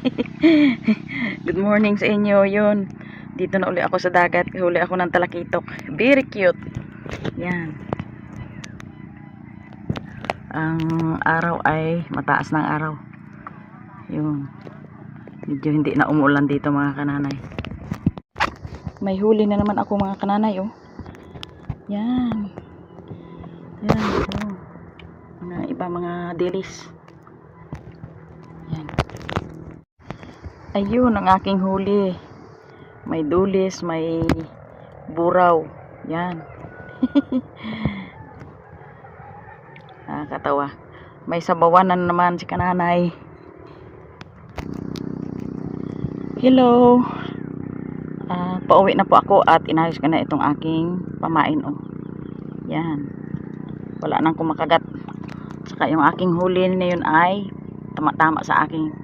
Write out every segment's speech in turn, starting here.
Good morning sa inyo. Yun. Dito na uli ako sa dagat. Huli ako ng talakitok. Very cute. Yan. Ang araw ay mataas ng araw. Yun. Medyo hindi na umuulan dito mga kananay. May huli na naman ako mga kananay. Oh. Yan. Yan. Oh. Mga iba mga dilis. Yan. Ayun ang aking huli. May dulis, may buraw. Yan. Nakakatawa. May sabawanan naman si kananay. Hello. Pauwi na po ako at inayos ko na itong aking pamain. Oh. Yan. Wala nang kumakagat. Saka yung aking huli na yun ay tama-tama sa aking.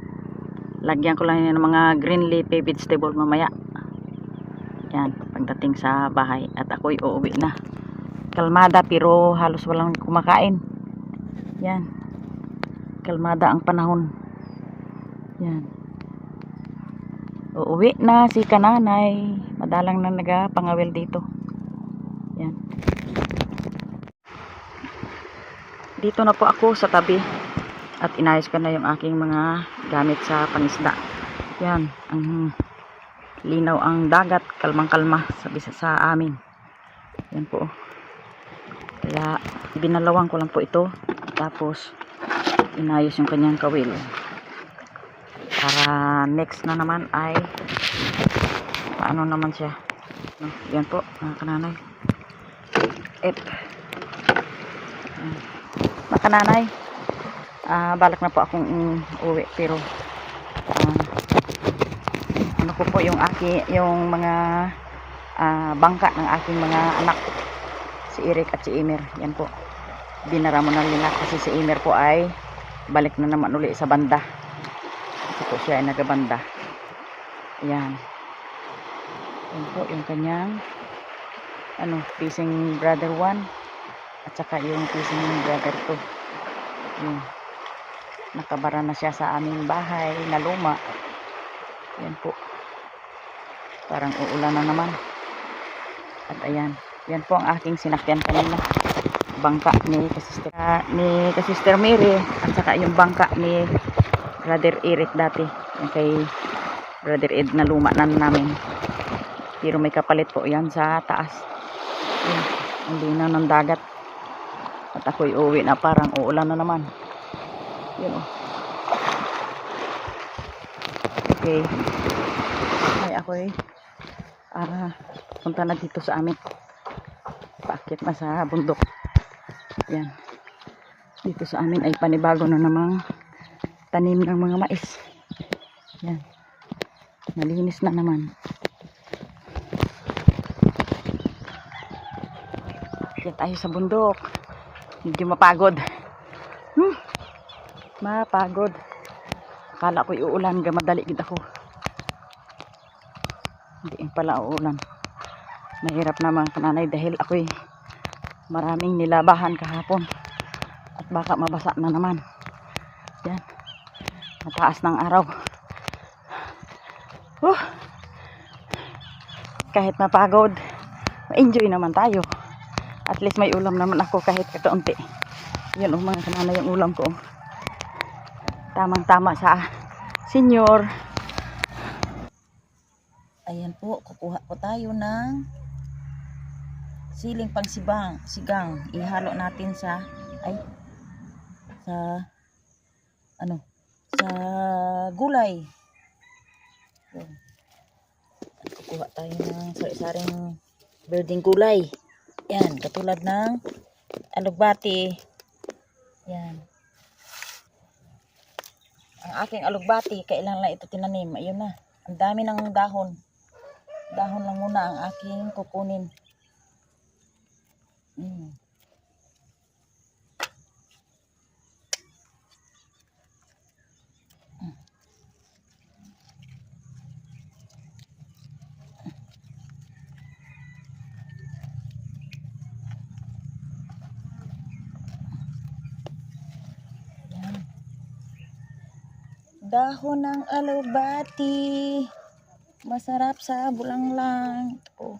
Lagyan ko lang yan ng mga green leafy vegetable mamaya. Yan, pagdating sa bahay. At ako'y uuwi na. Kalmada pero halos walang kumakain. Yan. Kalmada ang panahon. Yan. Uuwi na si kananay. Madalang na nagapangawil dito. Yan. Dito na po ako sa tabi. At inayos ko na yung aking mga gamit sa panisda. Yan. Ang linaw ang dagat. Kalmang-kalma sa amin. Yan po. Kaya binalawang ko lang po ito. Tapos inayos yung kanyang kawil. Para next na naman ay paano naman siya. Yan po mga kananay. Mga kananay. Balak na po akong uwi pero ano ko po yung mga bangka ng aking mga anak, si Eric at si Emer. Yan po, binara mo na nila kasi si Emer po ay balik na naman uli sa banda kasi po siya ay nagabanda. Yan po yung kanyang fishing brother 1 at saka yung fishing brother 2. Yan. Nakabara na siya sa aming bahay na luma. Yan po. Parang uulan na naman. At ayan. Yan po ang aking sinakyan kanina. Bangka ni Kasister Mary. At saka yung bangka ni Brother Eric dati. Yung kay Brother Ed na luma na namin. Pero may kapalit po yan sa taas. Yan. Hindi na ng dagat. At ako'y uwi na parang uulan na naman. Yun o. Okay. Ay ako'y punta na dito sa amin. Paakit na sa bundok. Yan. Dito sa amin ay panibago na namang tanim ng mga mais. Yan. Malinis na naman. Paakit tayo sa bundok. Medyo mapagod. Mapagod. Akala ko'y uulan, gamadali gid ako. Hindi pala uulan. Mahirap naman kananay dahil ako'y maraming nilabahan kahapon. At baka mabasa na naman. Yan. Mataas ng araw. Kahit mapagod, ma-enjoy naman tayo. At least may ulam naman ako kahit kakaunti. Yun mga kananay yung ulam ko. Tamang-tama sa senior. Ayan po, kukuha po tayo ng siling sigang. Ihalo natin sa gulay. So, kukuha tayo ng sari-saring birding gulay. Yan, katulad ng alugbati. Yan. Ang aking alugbati, kailan lang ito tinanim. Ayun na. Ang dami ng dahon. Dahon lang muna ang aking kukunin. Dahon ng alubati. Masarap sa bulanglang. Ito po.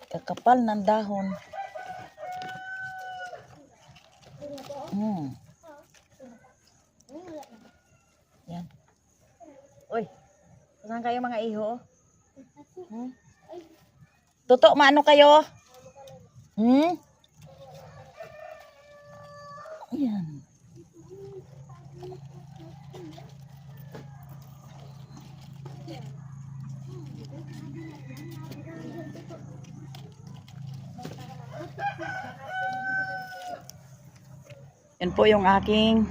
Kakapal ng dahon. Yan. Uy, saan kayo mga iho? Tutok, maano kayo? Yan. Yan po yung aking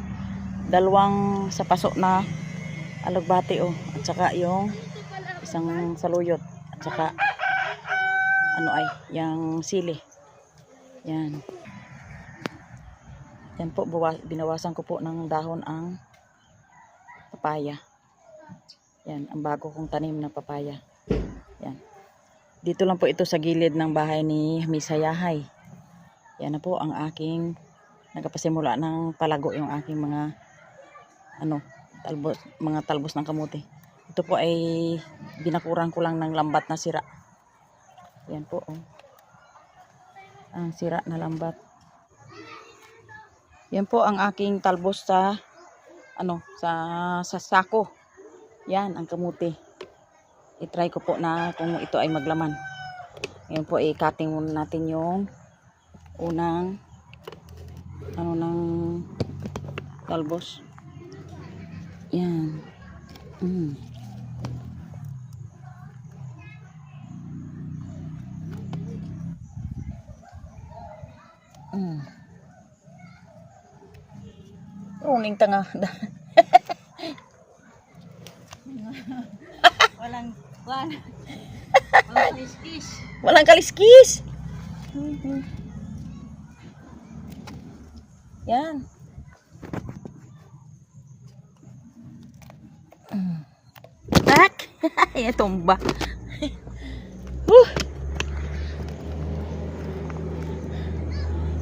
dalawang sapaso na alugbati at saka yung isang saluyot at saka yung sili. Yan. Yan po, binawasan ko po ng dahon ang papaya. Yan, ang bago kong tanim na papaya. Yan. Dito lang po ito sa gilid ng bahay ni Miss Hayahay. Yan na po ang aking nagpasimula ng palago yung aking mga talbos ng kamuti. Ito po ay binakuran ko lang ng lambat na sira. Yan po ang sira na lambat. Yan po ang aking talbos sa sa sako. Yan ang kamuti. I-try ko po na kung ito ay maglaman. Yan po, i-cutting muna natin yung unang ng talbos. Yan. Runing tanga. Walang kaliskis. Walang kaliskis. Yan. Tak. Ay, tumba.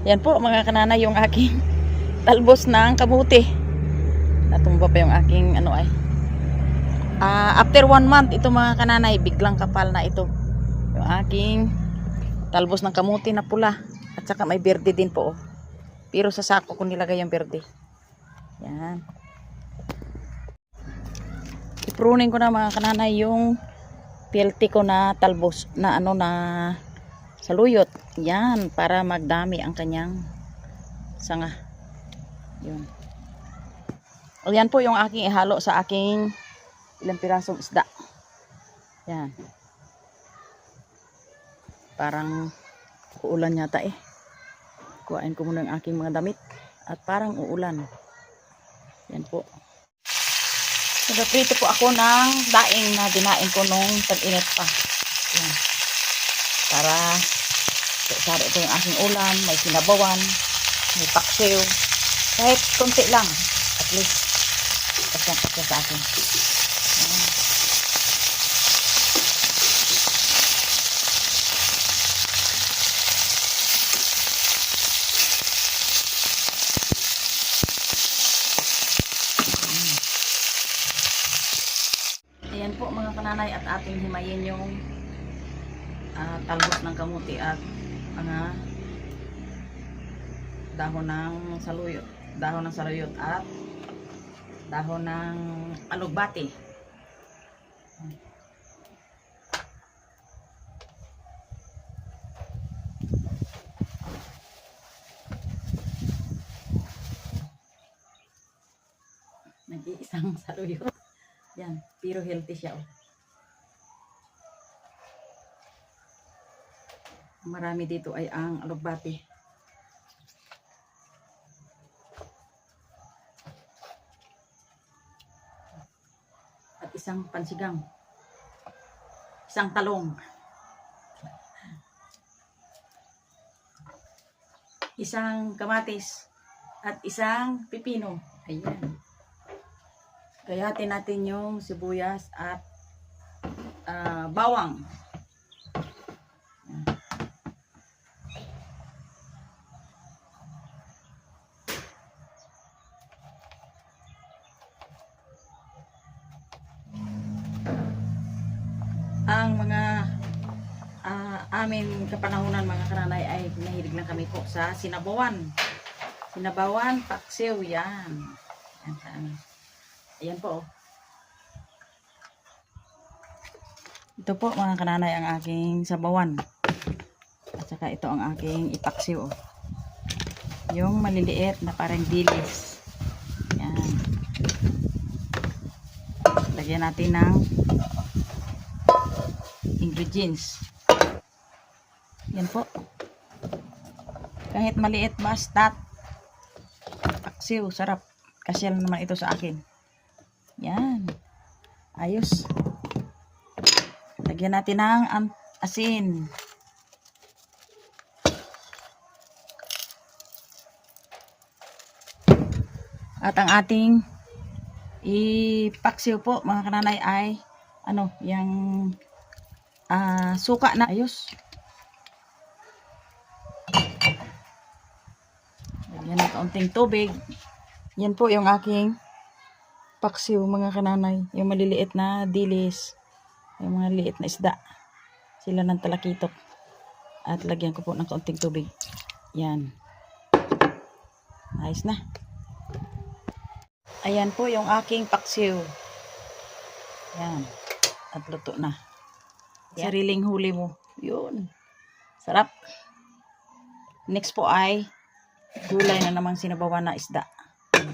Yan po mga kananay yung aking talbos ng kamuti. Natumba pa yung aking after 1 month ito mga kananay, biglang kapal na ito. Yung aking talbos ng kamuti na pula. At saka may berde din po. Pero sa sako ko nilagay yung berde. Yan. I-pruning ko na mga kananay yung pilti ko na talbos na na saluyot. Yan, para magdami ang kanyang sanga. Yun. O yan po yung aking ihalo sa aking ilang pirasong isda. Yan. Parang uulan yata Kuhain ko muna ang aking mga damit. At parang uulan. Yan po. Nagaprito po ako ng daing na dinain ko nung tag-init pa. Yan. Para ito yung aking ulam. May sinabawan. May paksiw. Kahit konti lang. At least. Kasi sa akin. Yan. Ayan po mga kananay, at ating himayin yung talbos ng kamuti at mga dahon ng saluyot at dahon ng alugbati. Nag-iisang saluyot. Yan, pero healthy siya. Marami dito ay ang alugbati. At isang pansigang. Isang talong. Isang kamatis. At isang pipino. Ayan. Gayatin natin yung sibuyas at bawang. Ang mga amin kapanahunan mga kananay ay nahilig lang kami po sa sinabawan. Sinabawan, paksiw, yan. Yan sa amin. Ayan po. Ito po mga kananay ang aking sabawan. At saka ito ang aking ipaksiw. Yung maliliit na parang dilis. Yan. Lagyan natin ng ingredients. Yan po. Kahit maliit basta paksiw, sarap. Kasyal naman ito sa akin. Yan. Ayos. Lagyan natin ng asin. At ang ating ipaksiw po mga kananay ay yung suka na. Ayos. Lagyan ng kaunting tubig. Yan po yung aking paksiw mga kananay. Yung maliliit na dilis. Yung mga liit na isda. Sila ng talakitok. At lagyan ko po ng kaunting tubig. Yan. Ayos na. Ayan po yung aking paksiw. Yan. At luto na. Yan. Sariling huli mo. Yun. Sarap. Next po ay gulay na namang sinabawan na isda.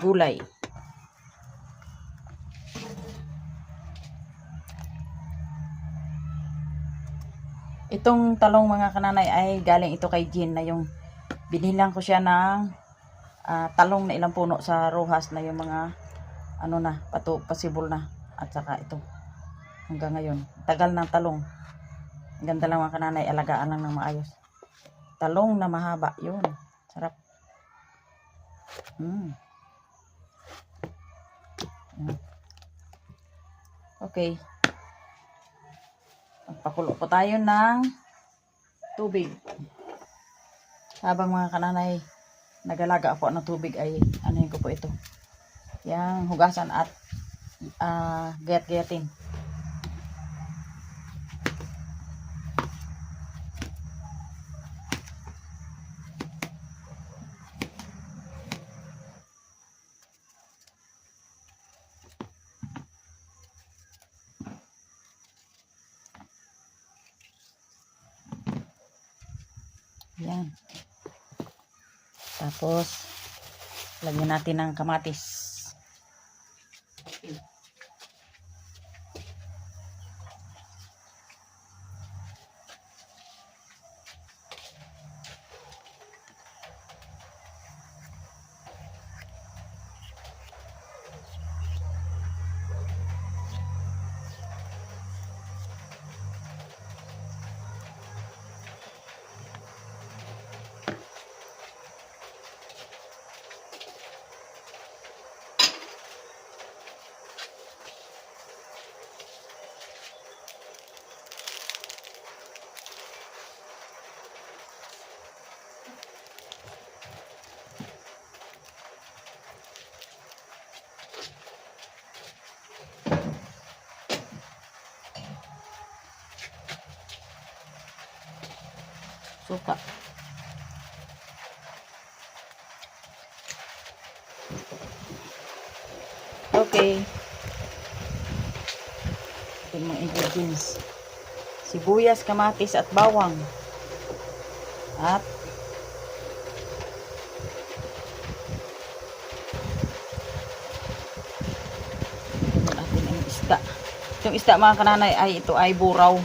Gulay. Itong talong mga kananay ay galing ito kay Jean na yung binilang ko siya ng talong na ilang puno sa Rojas na yung mga pasibol na. At saka ito. Hanggang ngayon. Tagal ng talong. Ang ganda lang mga kananay. Alagaan lang ng maayos. Talong na mahaba. Yun. Sarap. Okay. Magpakulo po tayo ng tubig. Habang mga kananay nagalaga po ng tubig ay anuhin ko po ito. Yang hugasan at gayat-gayatin. Yan. Tapos, lagyan natin ng kamatis. Suka. Okay. Ito yung mga ingredients. Sibuyas, kamatis at bawang. At natin ang isda. Itong isda mga kananay ay ito ay buraw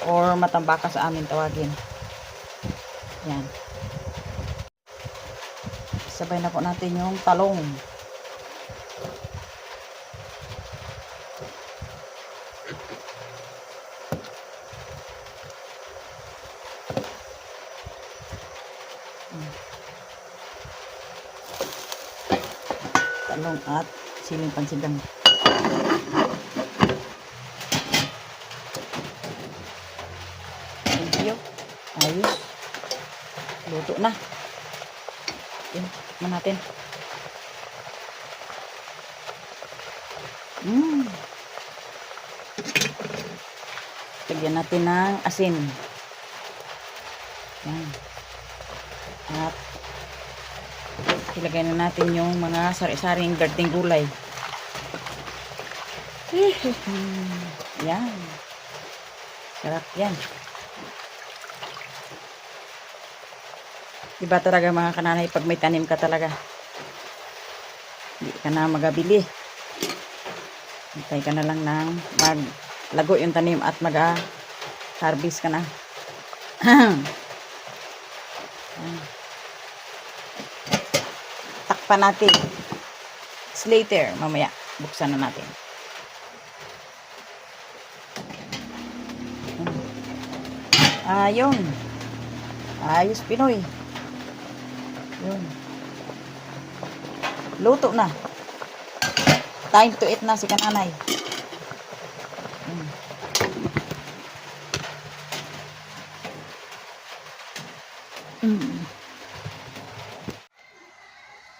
or matambaka sa amin tawagin. Yan. Sabay na po natin yung talong. Talong at siling pansigang. luto na. Yan, man natin. Lagyan natin ng asin. Yan. At ilagay na natin yung mga sari-saring gardeng gulay. Yan. Sarap yan. Diba talaga mga kananay, pag may tanim ka talaga, hindi ka na magabili. Hintay ka na lang ng maglago yung tanim at mag-harvest ka na. Takpan natin. Later, mamaya, buksan na natin. Ayun. Ayos Pinoy. Yun. Luto na. Time to eat na si kananay.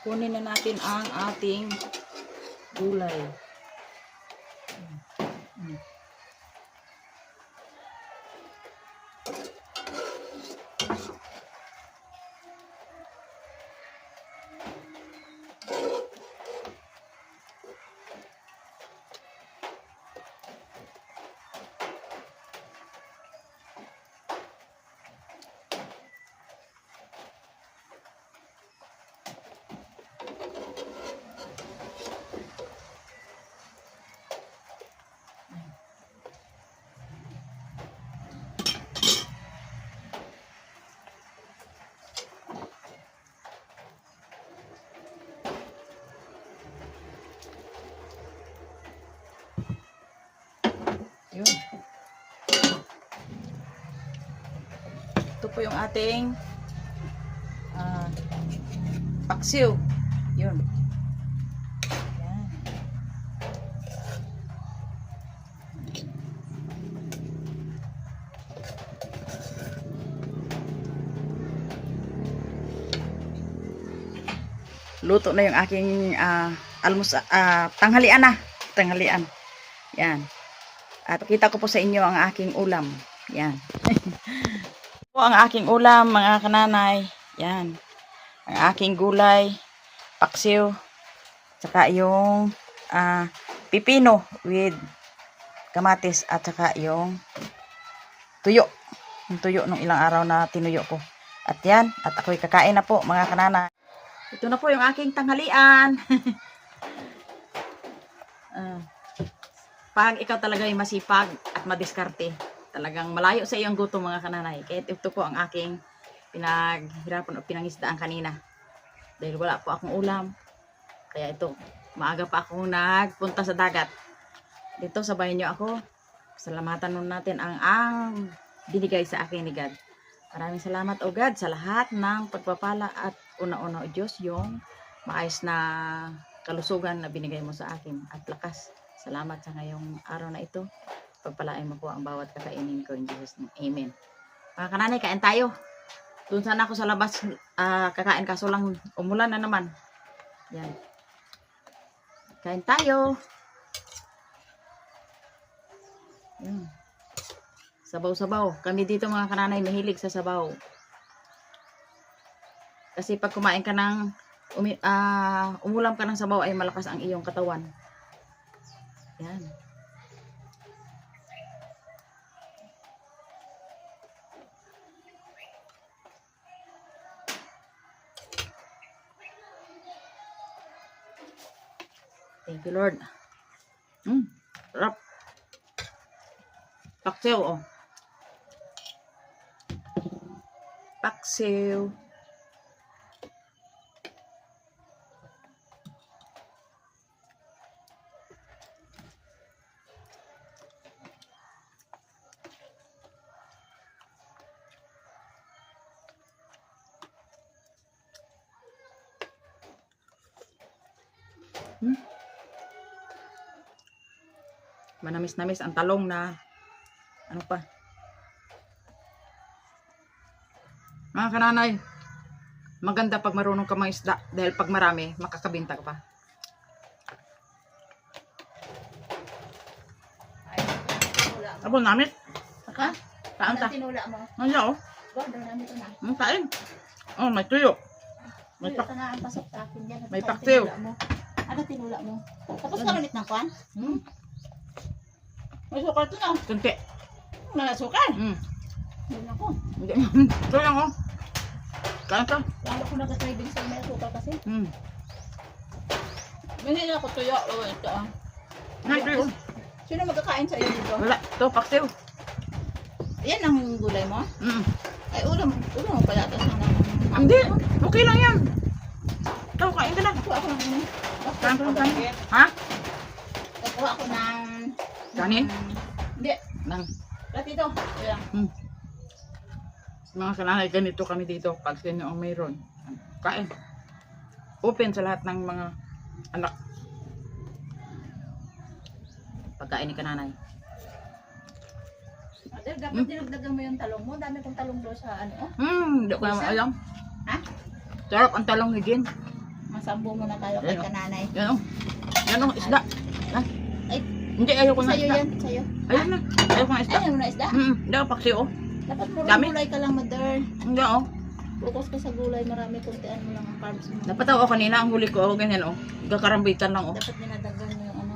Kunin na natin ang ating gulay. Yun. Ito po yung ating paksiw. Yun. Yan. Luto na yung aking tanghalian na. Tanghalian. Yan. At pakita ko po sa inyo ang aking ulam. Yan. Po ang aking ulam, mga kananay. Yan. Ang aking gulay, paksiw, saka yung pipino with kamatis at saka yung tuyo. Yung tuyo nung ilang araw na tinuyo ko. At yan, at ako'y kakain na po, mga kananay. Ito na po yung aking tanghalian. Pag ikaw talaga ay masipag at madiskarte, talagang malayo sa iyong gutom, mga kananay. Kaya ito po ang aking pinaghirapan o pinangisdaan kanina. Dahil wala po akong ulam. Kaya ito, maaga pa akong nagpunta sa dagat. Dito, sabayan nyo ako. Salamatan nun natin ang binigay sa akin ni God. Maraming salamat, O God, sa lahat ng pagpapala at una-una, O Diyos, yung maayos na kalusugan na binigay mo sa akin at lakas. Salamat sa ngayong araw na ito. Pagpalain mo po ang bawat kakainin ko in Jesus' name. Amen. Mga kananay, kain tayo. Doon sana ako sa labas kakain, kaso lang umulan na naman. Yan. Kain tayo. Yan. Sabaw-sabaw. Kami dito, mga kananay, mahilig sa sabaw. Kasi pag kumain ka ng umulam ka ng sabaw ay malakas ang iyong katawan. Yan. Thank you, Lord. Sarap. Paksiw, oh. Paksiw. Manamis-namis ang talong na ano pa. Mga kananay, Maganda pag marunong ka mga isda. Dahil pag marami, makakabinta ka pa. Ay, tinula mo. Abo namit. Ha? Taan ta. Tinula mo. Ano oh? Go, doon namin ito na. Kain. Oh, may tuyo. May Tinula ka na ang pasok sa akin dyan. May Ano paksiw. tinula mo? Ano tinula mo? Tapos ka ulit ng kwan? May sukal ito na. Kunti. Wala sukal. Hindi ako. Hindi. Ito lang oh. Kain ka. Lalo ko nag-craving sa may sukal kasi. Binili ako tuyo. Oh, ito ah. Ay, tuyo. Sino magkakain sa iyo dito? Wala. Ito, paksiw. Yan ang gulay mo? Ay, ulam mo pala. Tapos Hindi. Okay lang yan. Ito, kain ka na. Nakuha ako ng ano? Kain ka na. Ha? Nakuha ako ng... Kanin? Hindi. Nang. Pati ito. Ayan. Mga kananay, ganito kami dito. Pag sino ang mayroon. Kain. Open sa lahat ng mga anak. Pagkain ni kananay. Ate, dapat dinagdagan mo yung talong mo. Dami kong talong doon sa ano. Hindi ko naman Isa? alam. Ha? Sarap ang talong ni Jen. Masambo mo na tayo kay Ayan, oh. kananay. Yan o. Yan o, isda. Yan. Ay, Hindi, ayoko na sa'yo isda. yan. Sa'yo. Ayun na. Ayoko na isda. Ayaw mo na isda? Hindi ako paksi o. Dapat mo Dami? gulay ka lang, mother. Hindi o. Focus ka sa gulay. Marami kuntian mo lang ang carbs mo. Napataw ako kanina. Ang huli ko o. Ganyan o. Gakarambitan lang o. Dapat dinadagdag mo yung ano.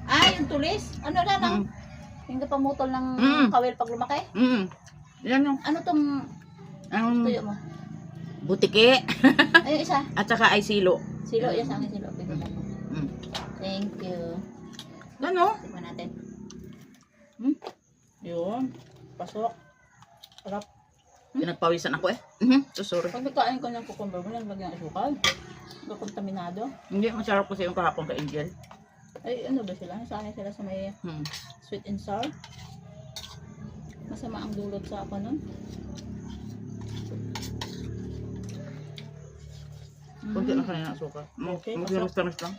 Ah, yung tulis? Ano na lang? Yung pamutol ng kawil pag lumaki? Yan o. Ano tong tuyo mo? Butiki. Ay, yung isa. At saka ay silo. Silo, yan sa akin silo. Bigyan mo. Thank you. Yan o. Tignan natin. Yun. Pasok. Sarap. Pinagpawisan ako eh. So sorry. Pag nagkain ko ng cucumber, mo lang lagyan ng asukal. Hindi kontaminado. Hindi, masarap kasi yung kahapon ka Angel. Ay, ano ba sila? Sanay sila sa may sweet and sour. Masama ang dulot sa ako nun. Kunti lang kanina suka. Okay, Magsimis-tamis lang.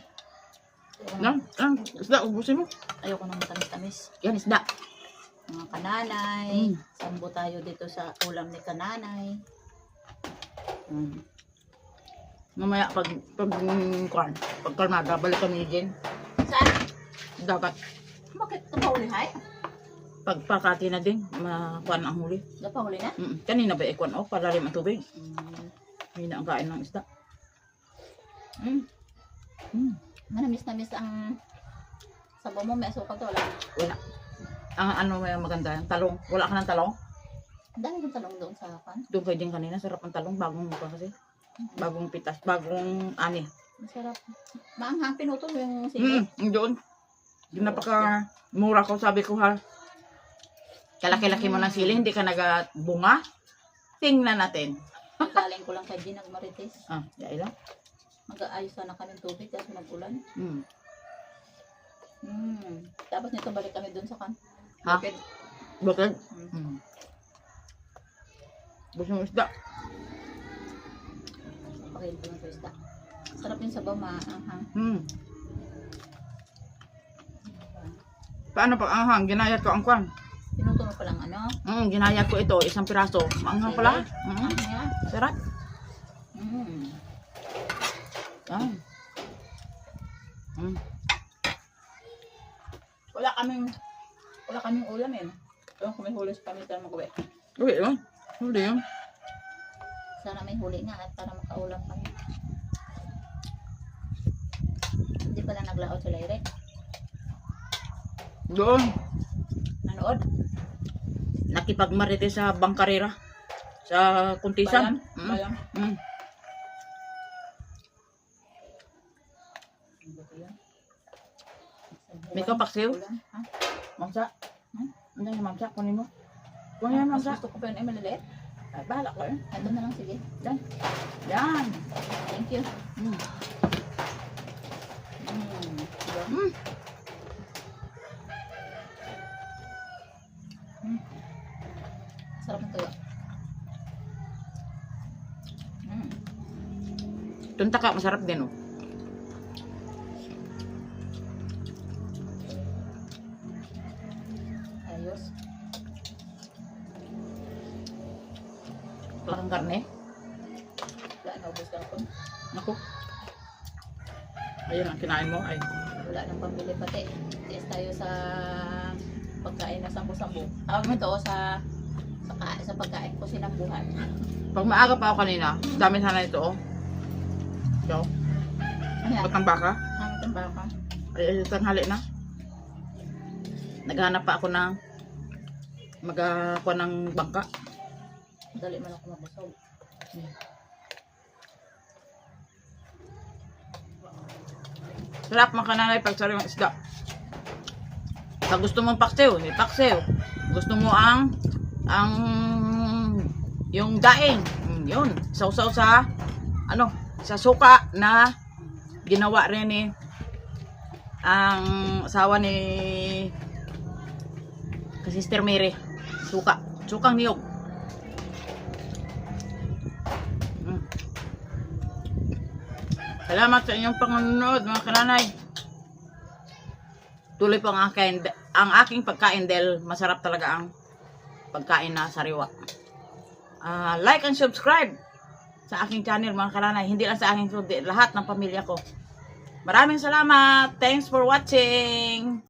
Isda, ubusin mo. Ayoko nang matamis-tamis. Yan, isda. Mga kananay. Sambo tayo dito sa ulam ni kananay. Mamaya pag kalmada, balik kami ni Jen. Saan? Dapat Bakit ito paulihay? pagpakati na din, makuan ang huli. Napahuli na? Kanina ba ikuan o, palalim ang tubig. Hindi na ang kain ng isda. Manamis-namis ang sabaw mo. May asukal to, wala. Wala. Ang ano may maganda, yung talong. Wala ka ng talong? Ang dami kong talong doon sa kan. Doon kayo din kanina, sarap ang talong. Bagong mukha kasi. Bagong pitas, bagong ani. Masarap. Maanghang pinutol mo yung sili. Doon. Napaka mura ko, sabi ko ha. Kalaki-laki mo ng sili, hindi ka nagbunga. Tingnan natin. Galing ko lang kay Gina Marites. Yay lang. Mag-aayos sana kami ng tubig kasi nag-ulan. Tapos nito balik kami dun sa kan. Ha? Bukid. Bakit? Gusto mo isda? Pakain ko lang sa isda. Sarap yung sabaw, maanghang. Paano pag anghang? Ginayat ko ang kwan. Pinuto mo palang ano? Ginayat ko ito, isang piraso. Maanghang pala. Maanghang. Sarap. Wala kaming ulam eh. Ewan kung may huli sa pamitan mag-uwi. Uy, yun. Huli yun. Sana may huli nga at para makaulam kami. Hindi pala naglaot sila ire. Doon. Nanood? Nakipagmarite sa bangkarera. Sa kuntisan. Bayang. May kapaksiw? Ha? Mamsa. Ano yung mamsa? Kunin mo. Kunin mo Mas mamsa. gusto ko pa yun ay maliliit. Ay, bahala ko yun. Ito na lang, sige. Yan. Yan. Thank you. Sarap ng tuyo. Tunta ka, masarap din oh. Ayos. Parang karne. Wala naubos ka po. Ako. Ayun ang kinain mo. Ay. Wala nang pambili pati. Tiis tayo sa pagkain na sambo-sambo. Tawag mo ito sa pagkain ko sinambuhan. Pag maaga pa ako kanina, dami sana ito, oh. Ito. Ayan. Batang baka. Ang tambaka. Ay, tanghali na. Naghanap pa ako ng magakuha ng bangka. Dali man ako mabusog. Sarap mga kananay pag sariwang isda. Pag gusto mong paksiw, may paksiw. Gusto mo ang yung daing, yun. Sausaw sa sa suka na ginawa rin ni ang asawa ni Sister Mary. Sukang niyog. Salamat sa inyong panonood mga kananay. Tuloy po ang aking pagkain dahil masarap talaga ang pagkain na sariwa. Like and subscribe sa aking channel mga kananay. Hindi lang sa aking kundi lahat ng pamilya ko. Maraming salamat. Thanks for watching.